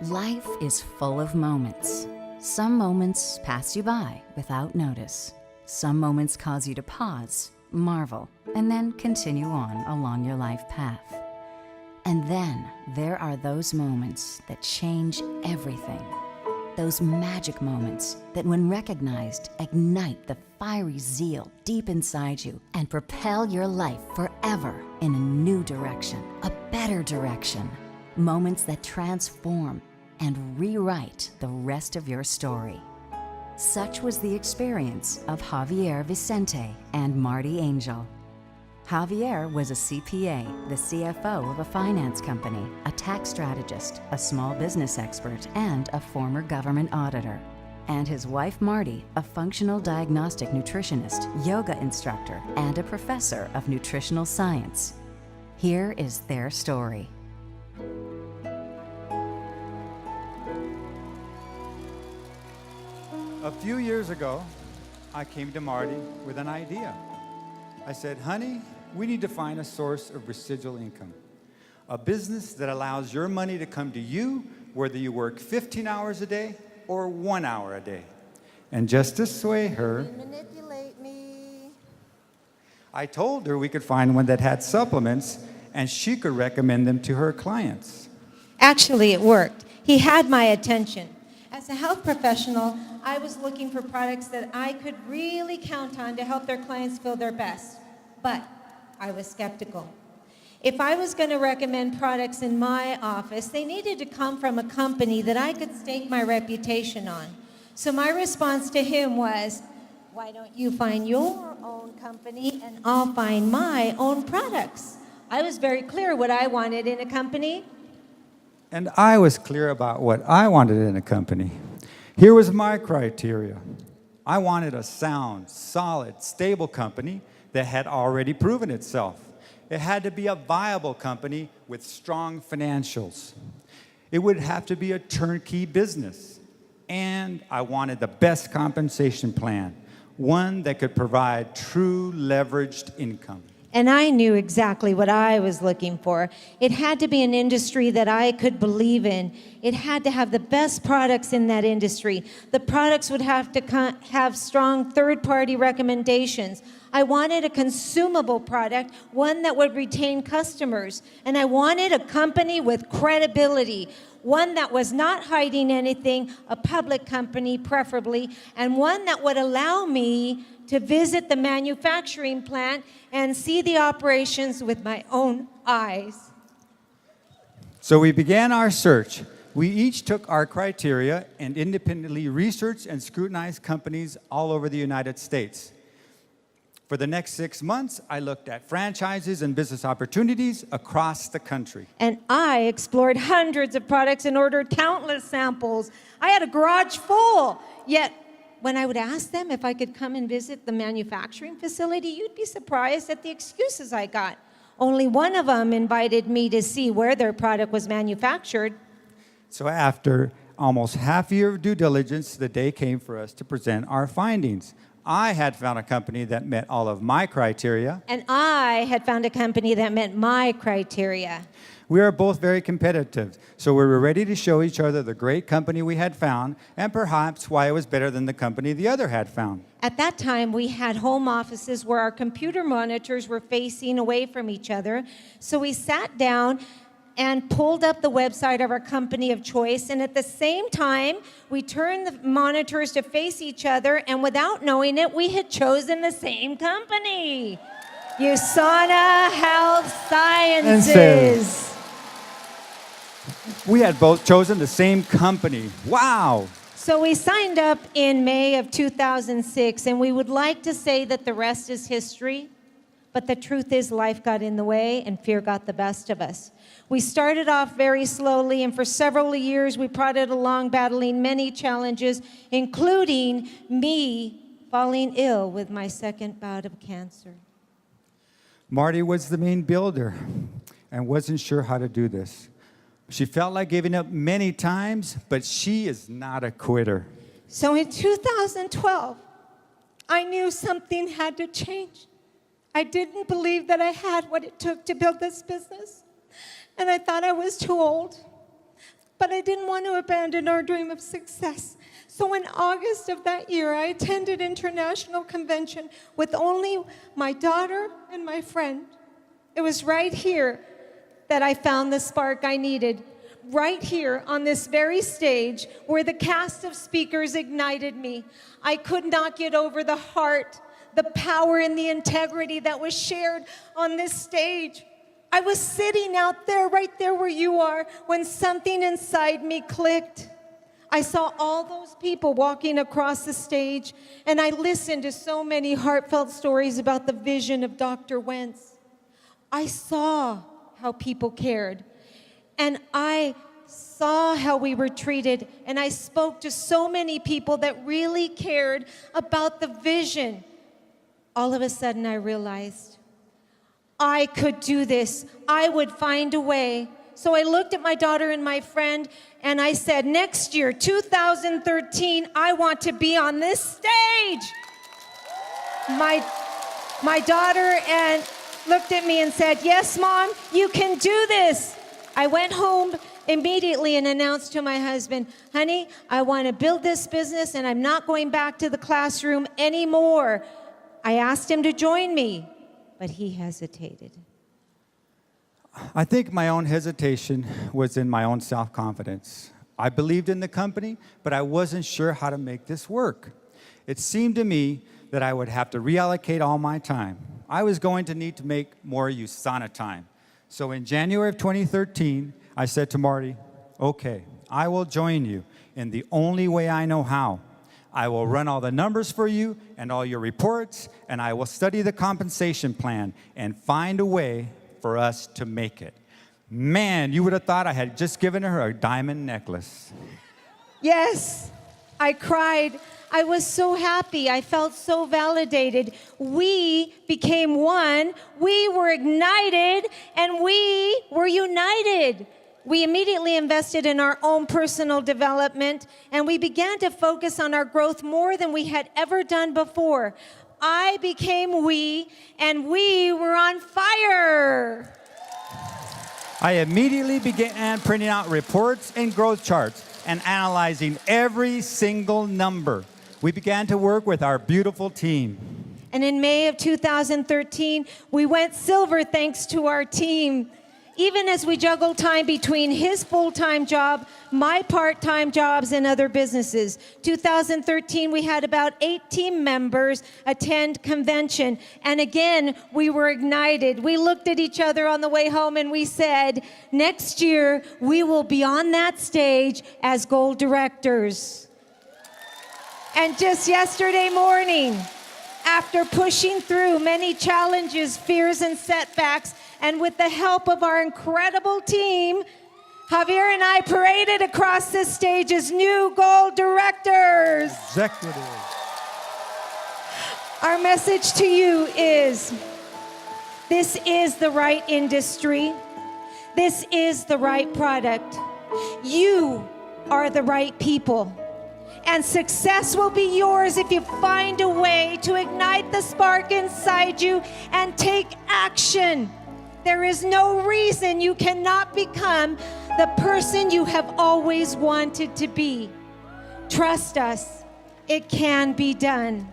Life is full of moments. Some moments pass you by without notice. Some moments cause you to pause, marvel, and then continue on along your life path. And then there are those moments that change everything. Those magic moments that, when recognized, ignite the fiery zeal deep inside you and propel your life forever in a new direction, a better direction. Moments that transform and rewrite the rest of your story. Such was the experience of Javier Vicente and Marty Angel. Javier was a CPA, the CFO of a finance company, a tax strategist, a small business expert, and a former government auditor. And his wife Marty, a functional diagnostic nutritionist, yoga instructor, and a professor of nutritional science. Here is their story. A few years ago, I came to Marty with an idea. I said, honey, we need to find a source of residual income. A business that allows your money to come to you, whether you work 15 hours a day or 1 hour a day. And just to sway her, You manipulate me. I told her we could find one that had supplements and she could recommend them to her clients. Actually, it worked. He had my attention. As a health professional, I was looking for products that I could really count on to help their clients feel their best. But I was skeptical. If I was going to recommend products in my office, they needed to come from a company that I could stake my reputation on. So my response to him was, why don't you find your own company and I'll find my own products? I was very clear what I wanted in a company. And I was clear about what I wanted in a company. Here was my criteria. I wanted a sound, solid, stable company that had already proven itself. It had to be a viable company with strong financials. It would have to be a turnkey business. And I wanted the best compensation plan, one that could provide true leveraged income. And I knew exactly what I was looking for. It had to be an industry that I could believe in. It had to have the best products in that industry. The products would have to have strong third-party recommendations. I wanted a consumable product, one that would retain customers. And I wanted a company with credibility, one that was not hiding anything, a public company preferably, and one that would allow me to visit the manufacturing plant and see the operations with my own eyes. So we began our search. We each took our criteria and independently researched and scrutinized companies all over the United States. For the next 6 months, I looked at franchises and business opportunities across the country. And I explored hundreds of products and ordered countless samples. I had a garage full, yet when I would ask them if I could come and visit the manufacturing facility, you'd be surprised at the excuses I got. Only one of them invited me to see where their product was manufactured. So after almost half a year of due diligence, the day came for us to present our findings. I had found a company that met all of my criteria. And I had found a company that met my criteria. We are both very competitive, so we were ready to show each other the great company we had found and perhaps why it was better than the company the other had found. At that time, we had home offices where our computer monitors were facing away from each other. So we sat down and pulled up the website of our company of choice. And at the same time, we turned the monitors to face each other. And without knowing it, we had chosen the same company. USANA Health Sciences. We had both chosen the same company. Wow! So we signed up in May of 2006, and we would like to say that the rest is history, but the truth is life got in the way and fear got the best of us. We started off very slowly, and for several years we prodded along battling many challenges, including me falling ill with my second bout of cancer. Marty was the main builder and wasn't sure how to do this. She felt like giving up many times, but she is not a quitter. So in 2012, I knew something had to change. I didn't believe that I had what it took to build this business. And I thought I was too old. but I didn't want to abandon our dream of success. So in August of that year, I attended International Convention with only my daughter and my friend. It was right here that I found the spark I needed. Right here on this very stage where the cast of speakers ignited me. I could not get over the heart, the power, and the integrity that was shared on this stage. I was sitting out there, right there where you are, when something inside me clicked. I saw all those people walking across the stage, and I listened to so many heartfelt stories about the vision of Dr. Wentz. I saw how people cared, and I saw how we were treated, and I spoke to so many people that really cared about the vision. All of a sudden, I realized I could do this. I would find a way. So I looked at my daughter and my friend, and I said, next year, 2013, I want to be on this stage. My daughter looked at me and said, yes, Mom, you can do this. I went home immediately and announced to my husband, honey, I want to build this business, and I'm not going back to the classroom anymore. I asked him to join me, but he hesitated. I think my own hesitation was in my own self-confidence. I believed in the company, but I wasn't sure how to make this work. It seemed to me that I would have to reallocate all my time. I was going to need to make more USANA time. So in January of 2013, I said to Marty, okay, I will join you in the only way I know how. I will run all the numbers for you and all your reports, and I will study the compensation plan and find a way for us to make it. Man, you would have thought I had just given her a diamond necklace. Yes, I cried. I was so happy. I felt so validated. We became one. We were ignited, and we were united. We immediately invested in our own personal development, and we began to focus on our growth more than we had ever done before. I became we, and we were on fire. I immediately began printing out reports and growth charts and analyzing every single number. We began to work with our beautiful team. And in May of 2013, we went silver thanks to our team. Even as we juggled time between his full-time job, my part-time jobs, and other businesses. 2013, we had about 8 team members attend convention. And again, we were ignited. We looked at each other on the way home and we said, next year, we will be on that stage as gold directors. And just yesterday morning, after pushing through many challenges, fears, and setbacks, and with the help of our incredible team, Javier and I paraded across this stage as new gold directors. Executives. Our message to you is, this is the right industry. This is the right product. You are the right people. And success will be yours if you find a way to ignite the spark inside you and take action. There is no reason you cannot become the person you have always wanted to be. Trust us, it can be done.